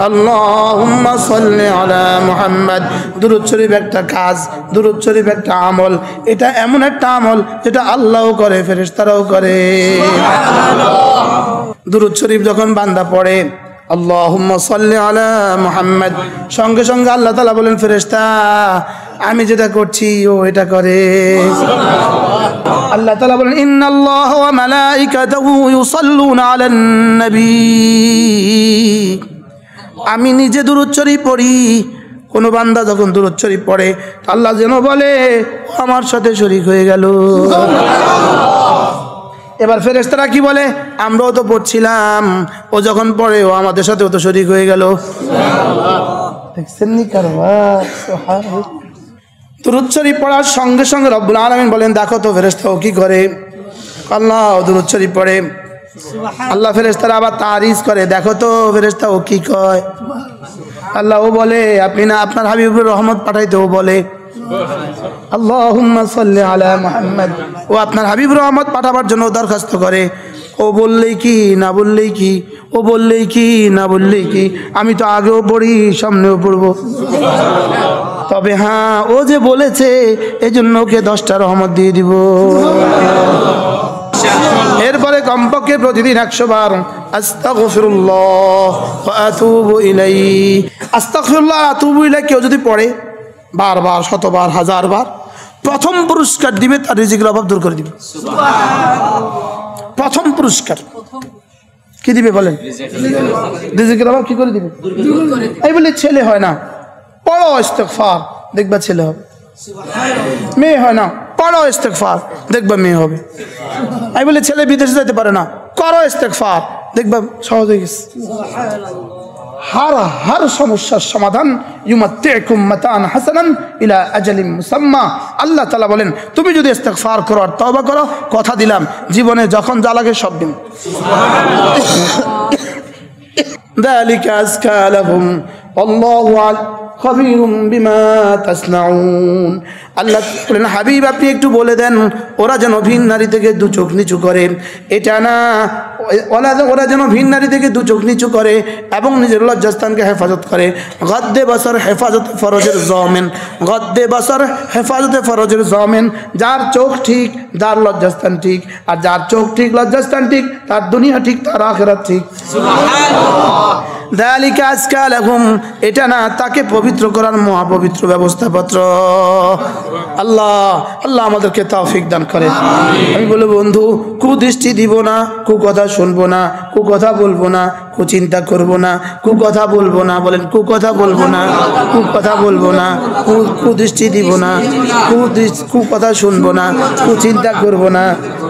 আল্লাহুম্মা সাল্লি আলা মুহাম্মাদ। দুরূদ শরীফ একটা কাজ, দুরূদ শরীফ একটা আমল। এটা এমন একটা আমল যেটা আল্লাহও করে, ফেরেশতারাও করে। দুরূদ শরীফ যখন বান্দা পড়ে আল্লাহুম্মা সাল্লি আলা মুহাম্মাদ, সঙ্গে সঙ্গে আল্লাহ তাআলা বলেন ফেরেশতা আমি যেটা করছি ও এটা করে। আল্লাহ তাআলা বলেন ইন্নাল্লাহা ওয়া মালাইকাতাহু ইউসাল্লুনা আলান নবী, আমি নিজে দুরূদ শরীফ পড়ি। কোন বান্দা যখন দুরূদ শরীফ পড়ে আল্লাহ যেন বলে ও আমার সাথে শরীক হয়ে গেল। এবার ফেরেশতারা কি বলে, আমরাও তো পড়ছিলাম, ও যখন পড়ে ও আমাদের সাথেও তো শরীক হয়ে গেল। দেখছেন নি কারবার, সুবহানাল্লাহ। দুরূদ শরীফ পড়ার সঙ্গে সঙ্গে রব্বুল আলামিন বলেন দেখো তো ফেরেশতা ও কি করে। আল্লাহ দুরূদ শরীফ পড়ে, আল্লাহ ফেরেশতারা আবার তারিজ করে, দেখো তো ফেরেশতা ও কি কয়। আল্লাহ ও বলে আপনি না আপনার হাবিবুর রহমত পাঠাইতে, ও বলে আল্লাহুম্মা সাল্লি আলা মুহাম্মাদ, ও আপনার হাবিবুর রহমত পাঠাবার জন্য দরখাস্ত করে। ও বললেই কি না বললেই কি, ও বললেই কি না বললেই কি, আমি তো আগেও পড়ি সামনেও পড়ব। তবে হ্যাঁ ও যে বলেছে এজন্য ওকে 10টা রহমত দিয়ে দিব। এরপরে কমপক্ষে প্রতিদিন 100 বার আস্তাগফিরুল্লাহ ওয়া আতুবু ইলাইহি, আস্তাগফিরুল্লাহ আতুবু ইলাইহি কেউ যদি পড়ে বারবার, শতবার, 1000 বার, প্রথম পুরস্কার দিবে তার রিজিকের অভাব দূর করে দিবে। প্রথম পুরস্কার কি দিবে বলেন? রিজিকের অভাব কি করে দিবে? এই বলে ছেলে হয় না, পড়ো ইস্তেগফার, দেখবা ছেলে হবে। মেয়ে হয় না, পড়ো ইস্তেগফার, দেখবা মেয়ে হবে। এই বলে ছেলে বিদেশে যেতে পারে না, করো ইস্তেগফার, দেখবা সহজ হয়ে গেছে। हर समस्या समाधान युमत्तिउकुम मतान हासानान इला अजलिम मुसाम्मा। আল্লাহ তাআলা বলেন তুমি যদি ইস্তেগফার করো আর তওবা করো, কথা দিলাম জীবনে যখন যা লাগে সব দিন। যালিকা আযকা লাহুম আল্লাহু খবীরুম বিমা তাসনাউন। আল্লাহ বলেন হাবিব আপনি একটু বলে দেন ওরা যেন ভিন নারী থেকে 2 চোখ নিচু করে। এটা না, ওরা যেন ভিন নারী থেকে 2 চোখ নিচু করে এবং নিজের লজ্জাস্থানকে হেফাজত করে। গদ্দে বসর হেফাজতে ফরজের জামিন, গদ্দে বসর হেফাজতে ফরজের জামিন। যার চোখ ঠিক যার লজ্জাস্থান ঠিক, আর যার চোখ ঠিক লজ্জাস্থান ঠিক তার দুনিয়া ঠিক তার আখিরাত ঠিক। সুবহানাল্লাহ। যালিকা আযকা লাহুম, এটা না তাকে পবিত্র করার মহাপবিত্র ব্যবস্থাপত্র। আল্লাহ আল্লাহ আমাদেরকে তৌফিক দান করে। আমি বলবো বন্ধু কুদৃষ্টি দিব না, কুকথা শুনবো না, কুকথা বলবো না, কুচিন্তা করবো না, কুকথা বলবো না। বলেন কুকথা বলবো না, কুকথা বলবো না, কুদৃষ্টি দিব না, কুকথা শুনবো না, কুচিন্তা করবো না।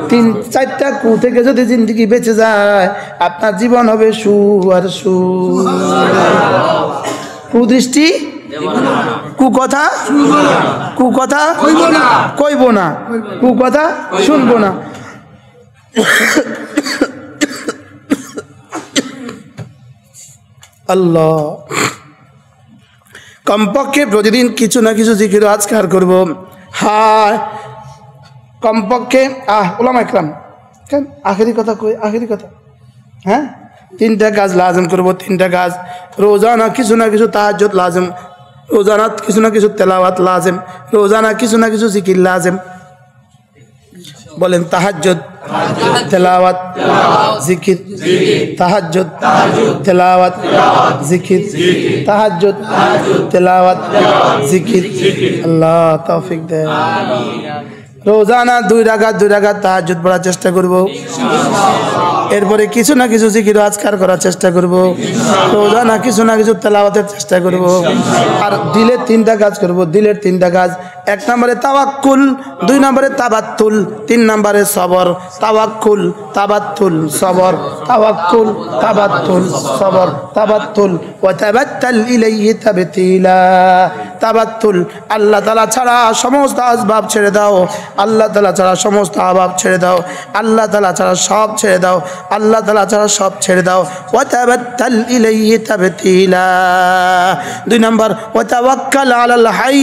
3-4টা কু থেকে যদি জিন্দেগি বেঁচে যায় আপনার জীবন হবে সু আর সু। কুদৃষ্টি, কুকথা, কুকথা কইব না, কুকথা শুনবো না। আল্লাহ কমপক্ষে প্রতিদিন কিছু না কিছু জিকির আজকার করব। হ্যাঁ কমপক্ষে ওলামা ইকরাম কেন আখেরি কথা কই, আখেরি কথা হ্যাঁ 3টা কাজ লাজম করব। 3টা কাজ রোজানা কিছু না কিছু তাহাজ্জুদ লাজম, রোজানা কিছু না কিছু তেলাওয়াত লাজম, রোজানা কিছু না কিছু জিকির লাজম। বলেন তাহাজ্জুদ, তেলাওয়াত, জিকির, তাহাজ্জুদ, তেলাওয়াত, জিকির, তাহাজ্জুদ, তেলাওয়াত, জিকির। আল্লাহ তৌফিক দেন। রোজানা 2 রাকাত তাহাজ্জুদ পড়ার চেষ্টা করব। এরপরে কিছু না কিছু জিকির আজকার করার চেষ্টা করব। রোজানা কিছু না কিছু তেলাওয়াতের চেষ্টা করব। আর দিলের 3টা কাজ করব। দিলের 3টা কাজ, 1 নম্বরে তাওয়াক্কুল, 2 নম্বরে তাবাত্তুল, 3 নম্বরে সবর। তাওয়াক্কুল, তাবাত্তুল, সবর, তাওয়াক্কুল, তাবাত্তুল, সবর, তাবাত্তুল ওয়া তাবাত্তাল ইলাইহি তাবতিলা। তাবাত্তুল, আল্লাহ তাআলা ছাড়া সমস্ত আসবাব ছেড়ে দাও, আল্লাহ তাআলা ছাড়া সমস্ত আবাব ছেড়ে দাও, আল্লাহ তাআলা ছাড়া সব ছেড়ে দাও, আল্লাহ তাআলা ছাড়া সব ছেড়ে দাও। ওয়া তাবাত্তাল ইলাইহি তাবতিলা। 2 নম্বর ওয়া তাওয়াক্কাল আলাল হাই,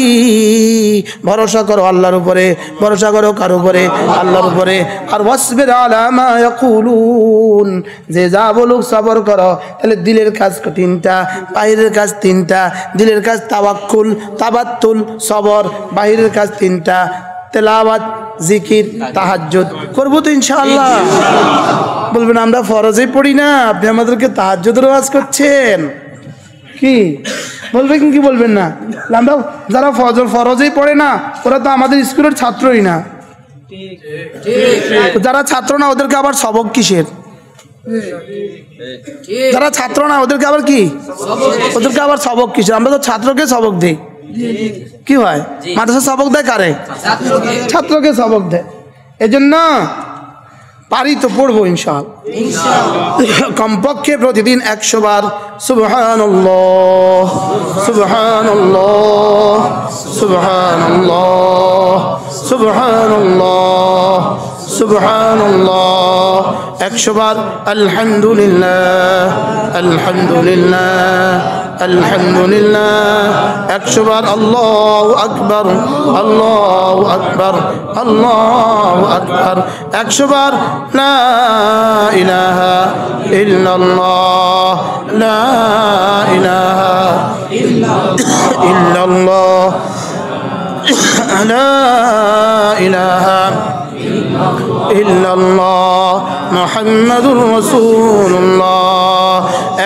ভরসা করো আল্লাহর উপরে, ভরসা করো কার উপরে? আল্লাহর উপরে। আর ওয়াসবির আলা মা ইয়াকুলুন, যে যা বলুক সবর করো। তাহলে দিলের কাজ 3টা, বাহিরের কাজ 3টা। দিলের কাজ তাওয়াক্কুল, তাবাত্তুল, সবর। বাহিরের কাজ 3টা, তেলাওয়াত, জিকির, তাহাজ্জুদ। করবো তো ইনশাআল্লাহ। বলবেন আমরা ফরজে পড়ি না, আপনি আমাদেরকে তাহাজ্জুদের ওয়াজ করছেন কি? বলবেন কি বলবেন না? আমরা যারা ফরজেই পড়ে না, ওরা তো আমাদের স্কুলের ছাত্রই না। যারা ছাত্র না ওদেরকে আবার সবক কিসের? যারা ছাত্র না ওদেরকে আবার কি? ওদেরকে আবার সবক কিসের? আমরা তো ছাত্রকে সবক দিই। কি হয়? মাদ্রাসা সবক দেয় কারে? ছাত্রকে সবক দেয়। এজন্য পারি তো পড়বো ইনশাআল্লাহ। কমপক্ষে প্রতিদিন 100 বার সুবহানাল্লাহ, সুবহানাল্লাহ, সুবহানাল্লাহ, সুবহানাল্লাহ, সুবহানাল্লাহ। 100 বার আলহামদুলিল্লাহ, আলহামদুলিল্লাহ, আলহামদুলিল্লাহ। 100 বার আল্লাহু আকবার, আল্লাহু আকবার, আল্লাহু আকবার। 100 বার লা ইলাহা ইল্লাল্লাহ, লা ইলাহা ইল্লাল্লাহ, লা ইলাহা ইল্লাল্লাহ, মুহাম্মাদুর রাসূলুল্লাহ।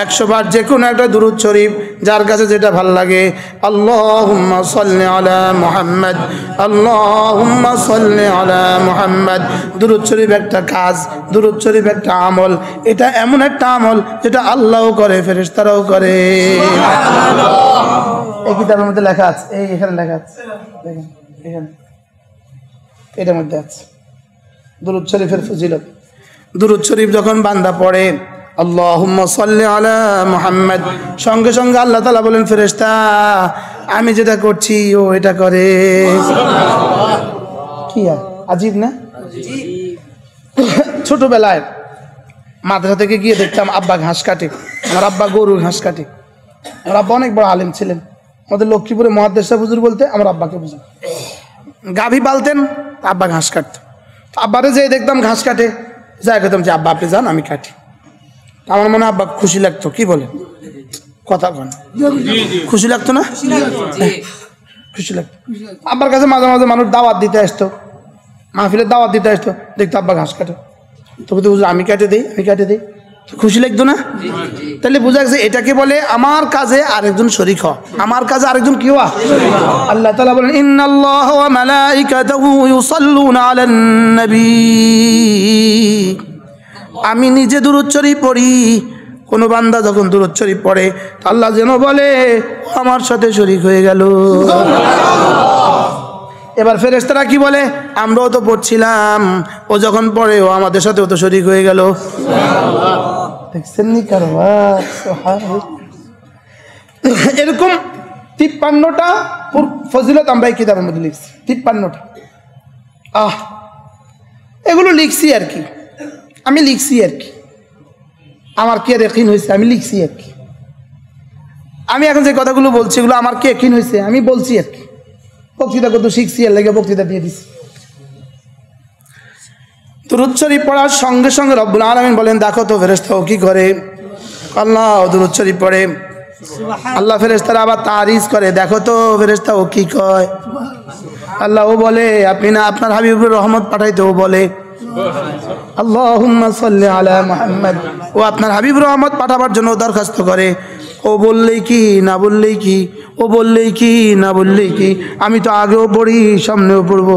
100 বার যে কোনো একটা দুরূদ শরীফ, যার কাছে যেটা ভালো লাগে। আল্লাহুম্মা সাল্লি আলা মুহাম্মদ, আল্লাহুম্মা সাল্লি আলা মুহাম্মদ। দুরূদ শরীফ একটা কাজ, দুরূদ শরীফ একটা আমল। এটা এমন একটা আমল যেটা আল্লাহও করে, ফেরেশতারাও করে। এই কিতাবের মধ্যে লেখা আছে, এই এখানে লেখা আছে, দেখেন এখানে, এটার মধ্যে আছে দুরূদ শরীফের ফজিলত। দুরূদ শরীফ যখন বান্দা পড়ে, আল্লাহুম্মা সাল্লি আলা মুহাম্মদ, সঙ্গে সঙ্গে আল্লাহ তাআলা বলেন, ফেরেশতা আমি যেটা করছি ও এটা করে। কি আজীব না? ছোটবেলায় মাদ্রাসা থেকে গিয়ে দেখতাম আব্বা ঘাস কাটে। আমার আব্বা গরুর ঘাস কাটে। আমার আব্বা অনেক বড় আলেম ছিলেন। আমাদের লক্ষ্মীপুরে মুহাদ্দিস সাহেব হুজুর বলতে আমার আব্বাকে বুঝান। গাভী পালতেন, আব্বা ঘাস কাটত। আব্বারে যেয়ে দেখতাম ঘাস কাটে, যাই করতাম যে আব্বা আপনি যান আমি কাটি। আমার মনে আব্বা খুশি লাগতো। কি বলে কথা কন? খুশি লাগতো না? খুশি লাগতো। আব্বার কাছে মাঝে মাঝে মানুষ দাওয়াত দিতে আসতো, মাহফিলের দাওয়াত দিতে আসতো, দেখতো আব্বা ঘাস কাটে। তবে তো হুজুর আমি কাটে দিই, আমি কাটে দিই। খুশি লাগতো না? তাহলে বোঝা গেছে এটাকে বলে আমার কাজে আরেকজন শরীক হওয়া, আমার কাজে আরেকজন কি হওয়া। আল্লাহ তাআলা বলেন, ইন্নাল্লাহা ওয়া মালাইকাতাহু ইউসাল্লুনা আলান নবী। আমি নিজে দুরূদ শরীফ পড়ি। কোনো বান্দা যখন দুরূদ শরীফ পড়ে, আল্লাহ যেন বলে আমার সাথে শরীক হয়ে গেল। এবার ফেরেশতারা কি বলে, আমরাও তো পড়ছিলাম, ও যখন পড়ে ও আমাদের সাথেও তো শরীক হয়ে গেল। দেখছেন নি কারবার? এরকম 53টা ফজিলত আমরা এই কিতাবের মধ্যে লিখছি। 53টা। এগুলো লিখছি আর কি, আমি লিখছি আর কি, আমার কি ইয়াকিন হয়েছে আমি লিখছি আর কি। আমি এখন যে কথাগুলো বলছি এগুলো আমার কি ইয়াকিন হয়েছে আমি বলছি আর কি। বক্তৃতা কত শিখছি এর লেগে বক্তৃতা দিয়ে দিছি। দুরূদ শরীফ পড়ার সঙ্গে সঙ্গে রব্বুল আলামিন বলেন, দেখো তো ফেরেশতা ও কি করে। আল্লাহ দুরূদ শরীফ পড়ে, আল্লাহ ফেরেশতারা আবার তারিজ করে, দেখো তো ফেরেশতা ও কি কয়। আল্লাহ ও বলে আপনি না আপনার হাবিবুর রহমত পাঠাইতে, ও বলে আল্লাহুম্মা সাল্লি আলা মুহাম্মদ, ও আপনার হাবিবুর রহমত পাঠাবার জন্য দরখাস্ত করে। ও বললেই কি না বললেই কি, ও বললেই কি না বললেই কি, আমি তো আগেও পড়ি সামনেও পড়বো।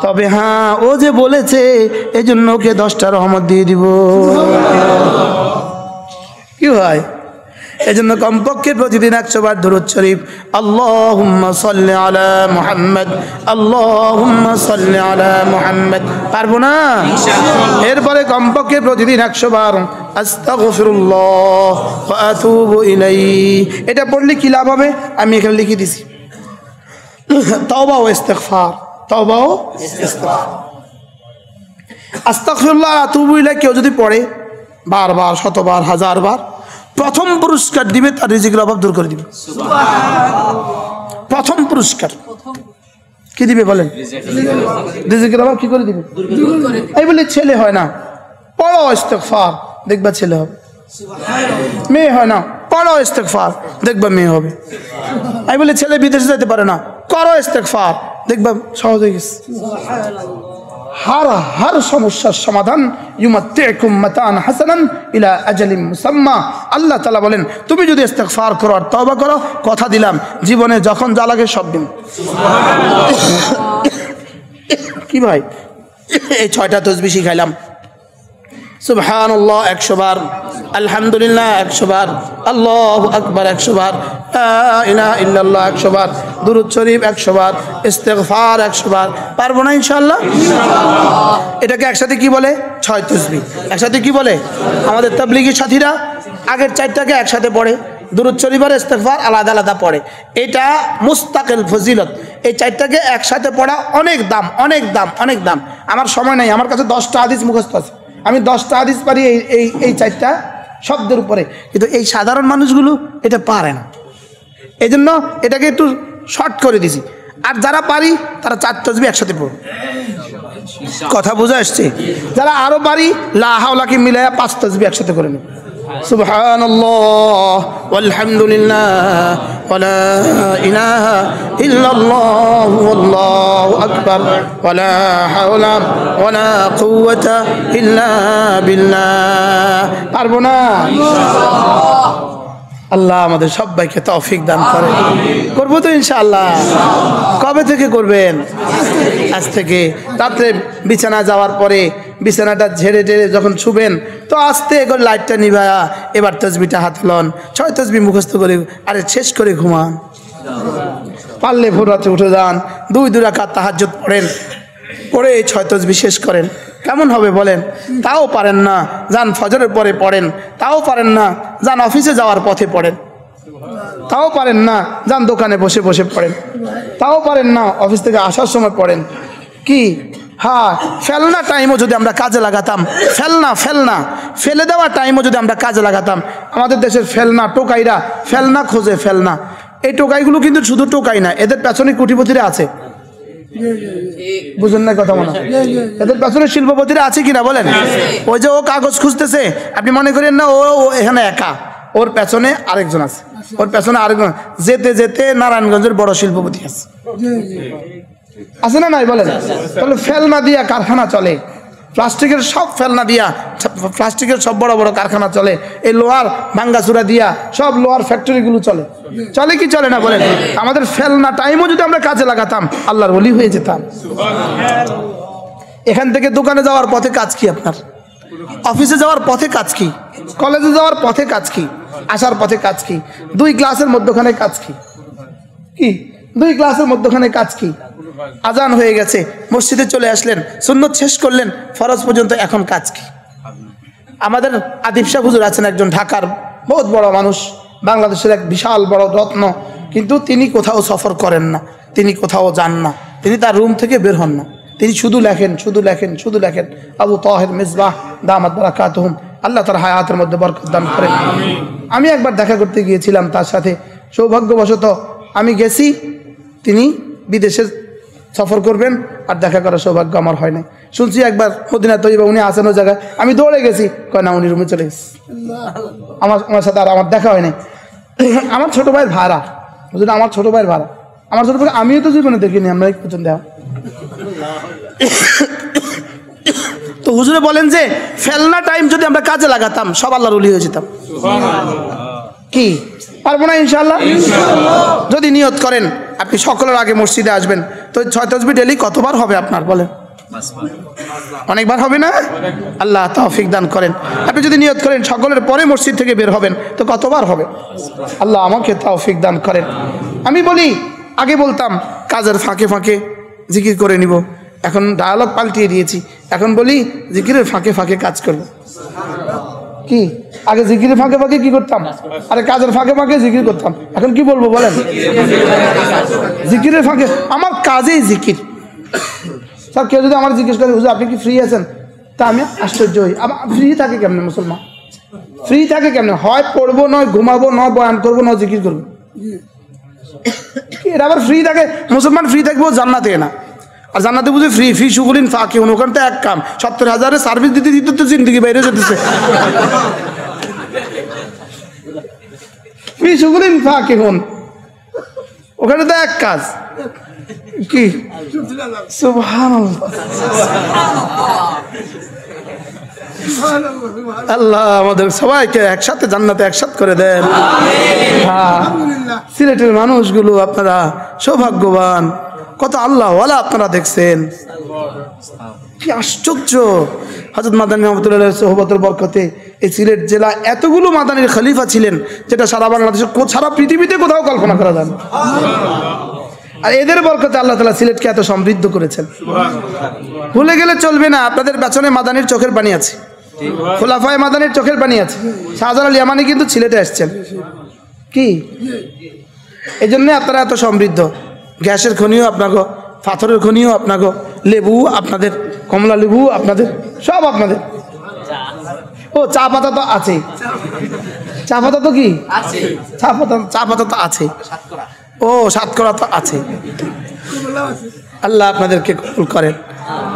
তবে হ্যাঁ ও যে বলেছে এজন্য ওকে 10টা রহমত দিয়ে দিব। কি হয়? এজন্য কমপক্ষে প্রতিদিন 100 বার দুরূদ শরীফ, আল্লাহুম্মা সাল্লি আলা মুহাম্মদ, আল্লাহুম্মা সাল্লি আলা মুহাম্মদ, পারবো না? এরপরে কমপক্ষে প্রতিদিন 100 বার আস্তাগফিরুল্লাহ ওয়া আতুবু ইলাইহি। এটা পড়লে কি লাভ হবে আমি এখানে লিখে দিছি। তওবা ও ইস্তিগফার, তওবা ও ইস্তিগফার। আস্তাগফিরুল্লাহ ওয়া আতুবু ইলাইহি কেউ যদি পড়ে বারবার, শতবার, হাজারবার, প্রথম পুরস্কার দিবে তার রিজিকের অভাব দূর করে দিবে। প্রথম পুরস্কার কি দিবে বলেন? রিজিকের অভাব কি করে দিবে? এই বলে ছেলে হয় না, পড়ো ইস্তিগফার, দেখবা ছেলে হবে। মেয়ে হয় না, পড়ো ইস্তিগফার, দেখবা মেয়ে হবে। এই বলে ছেলে বিদেশে যেতে পারে না, করো ইস্তিগফার, দেখবা সহজ হয়ে গেছে। हर समस्या समाधान युमत्तिउकुम मतान हसनान इला अजलिम मुसम्मा। আল্লাহ তাআলা বলেন তুমি যদি ইস্তিগফার করো আর তওবা করো, কথা দিলাম জীবনে যখন যা লাগে সব দিন। কি ভাই এই 6টা তাসবিহ শিখাইলাম। সুবহানাল্লাহ 100 বার, আলহামদুলিল্লাহ 100 বার, আল্লাহু আকবার 100 বার, লা ইলাহা ইল্লাল্লাহ 100 বার, দুরূদ শরীফ 100 বার, ইস্তিগফার 100 বার। পারবো না ইনশাআল্লাহ? এটাকে একসাথে কি বলে? 6 তাসবিহ। একসাথে কি বলে? আমাদের তাবলীগী সাথীরা আগের 4টাকে একসাথে পড়ে, দুরূদ শরীফ আর ইস্তিগফার আলাদা আলাদা পড়ে। এটা মুস্তাকিল ফজিলত। এই 4টাকে একসাথে পড়া অনেক দাম, অনেক দাম, অনেক দাম। আমার সময় নাই, আমার কাছে 10টা হাদিস মুখস্থ আছে, আমি 10টা হাদিস পারি এই 4টা শব্দের উপরে, কিন্তু এই সাধারণ মানুষগুলো এটা পারে না। এই জন্য এটাকে একটু শর্ট করে দিছি। আর যারা পারি তারা 4 তাসবিহ একসাথে পড়ো। কথা বোঝা আসছে? যারা আরো পারি লা হাওলাকে মিলায়া 5 তাসবিহ একসাথে করে নিন। সুবহানাল্লাহ ওয়ালহামদুলিল্লাহ ওয়া লা ইলাহা ইল্লাল্লাহ ওয়াল্লাহু আকবার ওয়া লা হাওলা ওয়া লা কুওয়াতা ইল্লা বিল্লাহ। পারবো না? আল্লাহ আমাদের সবাইকে তৌফিক দান করে। করবো তো ইনশাআল্লাহ? কবে থেকে করবেন? আজ থেকে। রাত্রে বিছানা যাওয়ার পরে বিছানাটা ঝেড়ে ঝেড়ে যখন শুবেন তো আস্তে করে লাইটটা নিভায়া এবার তাসবিহটা হাতে লন, 6 তাসবিহ মুখস্থ করে আরে শেষ করে ঘুমান। পারলে ভোর রাতে উঠে যান, 2 রাকাত তাহাজ্জুদ পড়েন, পড়ে এই 6 তাসবিহ শেষ করেন। কেমন হবে বলেন? তাও পারেন না, যান ফজরের পরে পড়েন। তাও পারেন না, যান অফিসে যাওয়ার পথে পড়েন। তাও পারেন না, যান দোকানে বসে বসে পড়েন। তাও পারেন না, অফিস থেকে আসার সময় পড়েন। কি হ্যাঁ, ফেলনা টাইমও যদি আমরা কাজে লাগাতাম, ফেলে দেওয়া টাইমও যদি আমরা কাজে লাগাতাম। আমাদের দেশের ফেলনা টোকাইরা ফেলনা খোঁজে, ফেলনা। এই টোকাইগুলো কিন্তু শুধু টোকাই না, এদের পেছনে কোটিপতিরা আছে। বুঝুন না কথা মনে? এদের পেছনে শিল্পপতিরা আছে কিনা বলেন? ওই যে ও কাগজ খুঁজতেছে, আপনি মনে করেন না ও এখানে একা, ওর পেছনে আরেকজন আছে, ওর পেছনে আরেকজন। যেতে যেতে নারায়ণগঞ্জের বড় শিল্পপতি আছে, আছে না নাই বলেন? তাহলে ফেলনা দিয়া কারখানা চলে, প্লাস্টিকের সব ফেলনা দিয়া, প্লাস্টিকের সব বড় বড় কারখানা চলে। এই লোহার ভাঙ্গাচুরা দিয়া সব লোহার ফ্যাক্টরিগুলো চলে, চলে কি চলে না বলেন? আমাদের ফেলনা টাইমও যদি আমরা কাজে লাগাতাম আল্লাহর ওলি হয়ে যেতাম। এখান থেকে দোকানে যাওয়ার পথে কাজ কি আপনার? অফিসে যাওয়ার পথে কাজ কি? কলেজে যাওয়ার পথে কাজ কি? আসার পথে কাজ কি? 2 ক্লাসের মধ্যখানে কাজ কি? কি 2 ক্লাসের মধ্যখানে কাজ কি? আজান হয়ে গেছে, মসজিদে চলে আসলেন, সুন্নত শেষ করলেন, ফরজ পর্যন্ত, এখন কাজ কি? আমাদের আদিব শাহ হুজুর আছেন একজন, ঢাকার বহুত বড় মানুষ, বাংলাদেশের এক বিশাল বড় রত্ন, কিন্তু তিনি কোথাও সফর করেন না, তিনি কোথাও যান না, তিনি তার রুম থেকে বের হন না, তিনি শুধু লেখেন, শুধু লেখেন, শুধু লেখেন। আবু তাহের মিসবাহ দামাত বারাকাতুহুম, আল্লাহ তার হায়াতের মধ্যে বরকত দান করেন। আমি একবার দেখা করতে গিয়েছিলাম তার সাথে, সৌভাগ্যবশত আমি গেছি, তিনি বিদেশের সফর করবেন আর দেখা করার সৌভাগ্য আমার হয় নাই। শুনছি একবার মদিনা তৈবা উনি আসেন ওই জায়গায়, আমি দৌড়ে গেছি, কয় না উনি রুমে চলে গেছি, আমার সাথে আর আমার দেখা হয় নাই। আমার ছোট ভাইয়ের ভাড়া, বুঝলেন, আমার ছোট ভাইয়ের ভাড়া, আমার ছোট ভাই আমিও তো জীবনে দেখিনি, আমরা পেছন দেওয়া। তো হুজুরে বলেন যে ফেলনা টাইম যদি আমরা কাজে লাগাতাম সব আল্লাহর ওলি হয়ে যেতাম। কি পারবো না ইনশাআল্লাহ? যদি নিয়ত করেন আপনি সকলের আগে মসজিদে আসবেন, তো 6 তাসবিহ ডেলি কতবার হবে আপনার বলেন? অনেকবার হবে না? আল্লাহ তৌফিক দান করেন। আপনি যদি নিয়ত করেন সকলের পরে মসজিদ থেকে বের হবেন, তো কতবার হবে? আল্লাহ আমাকে তৌফিক দান করেন। আমি বলি, আগে বলতাম কাজের ফাঁকে ফাঁকে জিকির করে নিব, এখন ডায়ালগ পাল্টিয়ে দিয়েছি, এখন বলি জিকিরের ফাঁকে ফাঁকে কাজ করব। কি আগে জিকিরের ফাঁকে ফাঁকে কি করতাম? আরে কাজের ফাঁকে ফাঁকে জিকির করতাম। এখন কি বলবো বলেন? জিকিরের ফাঁকে আমার কাজেই জিকির। স্যার কেউ যদি আমার জিজ্ঞেস করে হুজুর আপনি কি ফ্রি আছেন, তা আমি আশ্চর্য হই। ফ্রি থাকে কেমনে মুসলমান? ফ্রি থাকে কেমনে? হয় পড়বো, নয় ঘুমাবো, নয় বয়ান করবো, নয় জিকির করবো। এরা আবার ফ্রি থাকে। মুসলমান ফ্রি থাকবো জান্নাতে না। আর জান্নাতে বুঝে ফ্রি ফি শুকুলিন ফাঁকি হন, ওখান তো এক কাম 70,000 সার্ভিস দিতে দিতে তো জিন্দগি বাইরে যেতেছে। ফি শুকুলিন ফাঁকি হন, ওখানে তো এক কাজ কি সুবহানাল্লাহ। আল্লাহ আমাদের সবাইকে একসাথে জান্নাতে একসাথে করে দেন। সিলেটের মানুষগুলো আপনারা সৌভাগ্যবান, কত আল্লাহ ওয়ালা আপনারা দেখছেন, কি আশ্চর্য। হযরত মাদানী রহমাতুল্লাহ সোহবতের বরকতে এই সিলেট জেলা এতগুলো মাদানীর খলিফা ছিলেন, যেটা সারা বাংলাদেশে সারা পৃথিবীতে কোথাও কল্পনা করা যায় না। আর এদের বরকতে আল্লাহ তাআলা সিলেটকে এত সমৃদ্ধ করেছেন। ভুলে গেলে চলবে না, আপনাদের পেছনে মাদানীর চোখের পানি আছে, খোলাফায়ে মাদানীর চোখের পানি আছে। শাহজালাল ইয়ামানি কিন্তু সিলেটে আসছেন, কি এই জন্যে আপনারা এত সমৃদ্ধ। গ্যাসের খনিও আপনাকে, পাথরের খনিও আপনাকে, লেবু আপনাদের, কমলা লেবু আপনাদের, সব আপনাদের। ও চা পাতা তো আছে, চা পাতা তো কি চা পাতা তো আছে, ও সাতকরা তো আছে। আল্লাহ আপনাদেরকে কবুল করেন।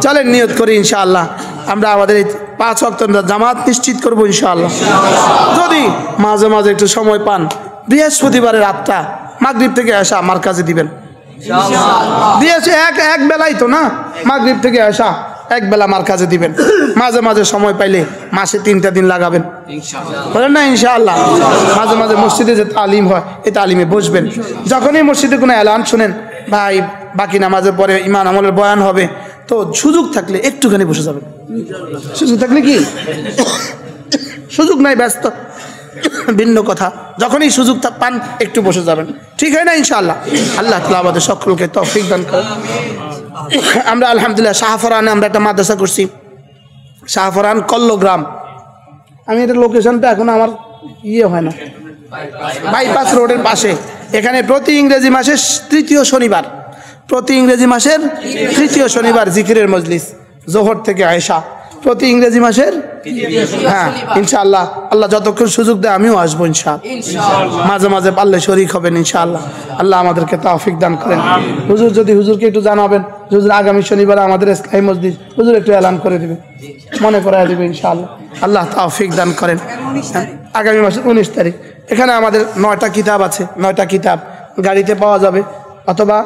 চলেন নিয়ত করি ইনশাআল্লাহ আমরা আমাদের এই 5 ওয়াক্ত জামাত নিশ্চিত করবো ইনশাআল্লাহ। যদি মাঝে মাঝে একটু সময় পান, বৃহস্পতিবারের রাতটা মাগরিব থেকে আসা আমার কাছে দিবেন। দিয়েছে এক বেলাই তো না, মাগরিব থেকে আসা এক বেলা আমার কাছে দিবেন। মাঝে মাঝে সময় পাইলে মাসে 3টা দিন লাগাবেন, বলেন না ইনশাআল্লাহ। মাঝে মাঝে মসজিদে যে তালিম হয় এই তালিমে বসবেন। যখনই মসজিদে কোনো এলান শুনেন, ভাই বাকি নামাজের পরে ইমান আমলের বয়ান হবে, তো সুযোগ থাকলে একটুখানি বসে যাবেন। সুযোগ থাকলে কি, সুযোগ নাই ব্যস্ত ভিন্ন কথা, যখনই সুযোগ পান একটু বসে যাবেন, ঠিক হয় না ইনশাআল্লাহ। আল্লাহ তাআলা আমাদের সকলকে তৌফিক দান করেন। আমরা আলহামদুলিল্লাহ শাহফরানে আমরা একটা মাদ্রাসা করছি, শাহফরান কল্লগ্রাম। আমি এটা লোকেশনটা এখন আমার হয় না, বাইপাস রোডের পাশে। এখানে প্রতি ইংরেজি মাসের তৃতীয় শনিবার, প্রতি ইংরেজি মাসের তৃতীয় শনিবার জিকিরের মজলিস জোহর থেকে আয়েশা, প্রতি ইংরেজি মাসের। হ্যাঁ ইনশাআল্লাহ, আল্লাহ যতক্ষণ সুযোগ দেয় আমিও আসবো ইনশাআল্লাহ। মাঝে মাঝে পারলে শরীক হবেন ইনশাআল্লাহ। আল্লাহ আমাদেরকে তৌফিক দান করেন। হুজুর যদি হুজুরকে একটু জানাবেন, হুজুর আগামী শনিবার আমাদের ইসলামী মসজিদ, হুজুর একটু এলান করে দিবেন, মনে করাই দিবে ইনশাআল্লাহ। আল্লাহ তৌফিক দান করেন। আগামী মাসের 19 তারিখ এখানে আমাদের 9টা কিতাব আছে, 9টা কিতাব গাড়িতে পাওয়া যাবে, অথবা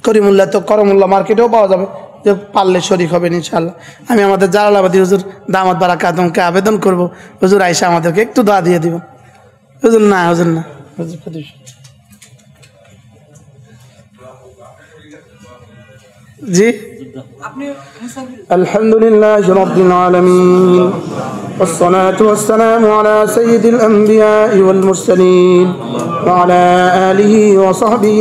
করিমুল্লাহ তো করমুল্লাহ মার্কেটেও পাওয়া যাবে, যে পারলে শরীক হবেন ইনশাআল্লাহ। আমি আমাদের জালালাবাদী হুজুর দামাত বারাকাতুহুকে আবেদন করব, হুজুর আয়েশা আমাদেরকে একটু দোয়া দিয়ে দিবেন। হুজুর না, হুজুর না, জি। আলহামদুলিল্লাহি রাব্বিল আলামিন والصلاة والسلام على سيد الأنبياء والمرسلين وعلى آله وصحبه